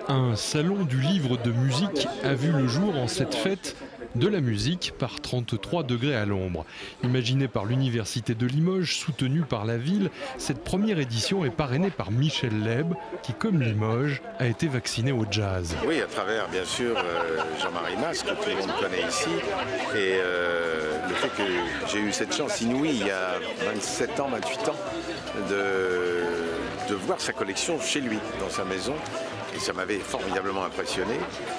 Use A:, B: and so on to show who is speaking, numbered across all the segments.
A: Un salon du livre de musique a vu le jour en cette fête de la musique par 33 degrés à l'ombre. Imaginée par l'Université de Limoges, soutenue par la ville, cette première édition est parrainée par Michel Leb, qui, comme Limoges, a été vacciné au jazz.
B: Oui, à travers, bien sûr, Jean-Marie Mas, que tout le monde connaît ici. Et le fait que j'ai eu cette chance inouïe, il y a 27 ans, 28 ans, de voir sa collection chez lui, dans sa maison. Et ça m'avait formidablement impressionné.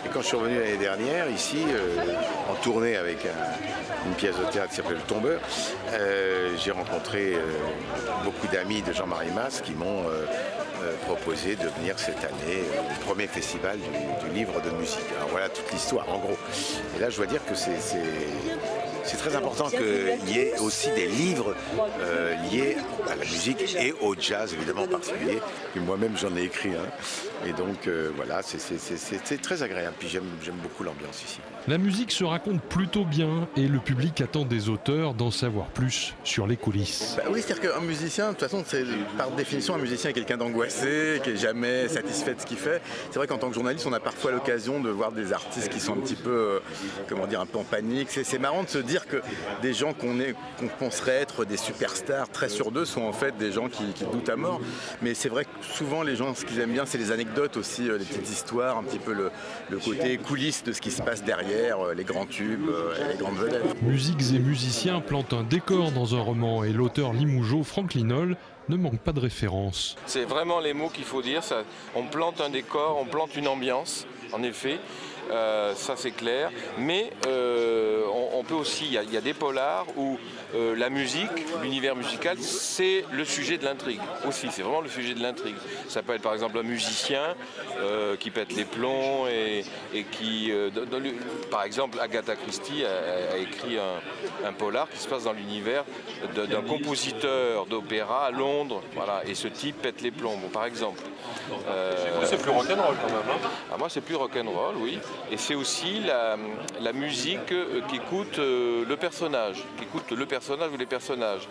B: Et quand je suis revenu l'année dernière, ici, en tournée avec une pièce de théâtre qui s'appelle Le Tombeur, j'ai rencontré beaucoup d'amis de Jean-Marie Mas qui m'ont proposé de venir cette année au premier festival du livre de musique. Alors voilà toute l'histoire, en gros. Et là, je dois dire que c'est très important qu'il y ait aussi des livres liés à la musique et au jazz, évidemment, en particulier. Et moi-même, j'en ai écrit un. Et donc, voilà, c'est très agréable. Puis j'aime beaucoup l'ambiance ici.
A: La musique se raconte plutôt bien et le public attend des auteurs d'en savoir plus sur les coulisses.
C: Bah oui, c'est-à-dire qu'un musicien, de toute façon, c'est par définition, un musicien est quelqu'un d'angoissé, qui n'est jamais satisfait de ce qu'il fait. C'est vrai qu'en tant que journaliste, on a parfois l'occasion de voir des artistes qui sont un petit peu, comment dire, un peu en panique. C'est marrant de se dire que des gens qu'on penserait être des superstars très sur deux sont en fait des gens qui doutent à mort. Mais c'est vrai que souvent, les gens, ce qu'ils aiment bien, c'est les anecdotes aussi, les petites histoires, un petit peu le côté coulisses de ce qui se passe derrière, les grands tubes, les grandes vedettes.
A: Musiques et musiciens plantent un décor dans un roman et l'auteur limougeot Franck Linol ne manque pas de références.
D: C'est vraiment les mots qu'il faut dire. Ça, on plante un décor, on plante une ambiance, en effet. Ça c'est clair, mais on peut aussi, il y a des polars où la musique, l'univers musical, c'est le sujet de l'intrigue aussi, c'est vraiment le sujet de l'intrigue. Ça peut être par exemple un musicien qui pète les plombs et qui, par exemple Agatha Christie a écrit un polar qui se passe dans l'univers d'un compositeur d'opéra à Londres, voilà, et ce type pète les plombs, par exemple.
E: C'est plus rock'n'roll quand même. Hein.
D: Ah, moi c'est plus rock'n'roll, oui. Et c'est aussi la musique qu'écoute le personnage, ou les personnages.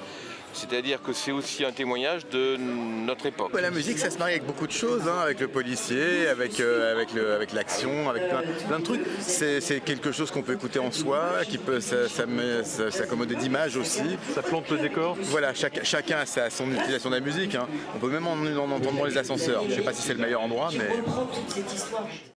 D: C'est-à-dire que c'est aussi un témoignage de notre époque.
C: La musique, ça se marie avec beaucoup de choses, hein, avec le policier, avec l'action, avec plein de trucs. C'est quelque chose qu'on peut écouter en soi, qui peut s'accommoder d'images aussi.
E: Ça plante le décor.
C: Voilà, chacun a son utilisation de la musique. Hein. On peut même en entendre dans les ascenseurs. Je ne sais pas si c'est le meilleur endroit, mais...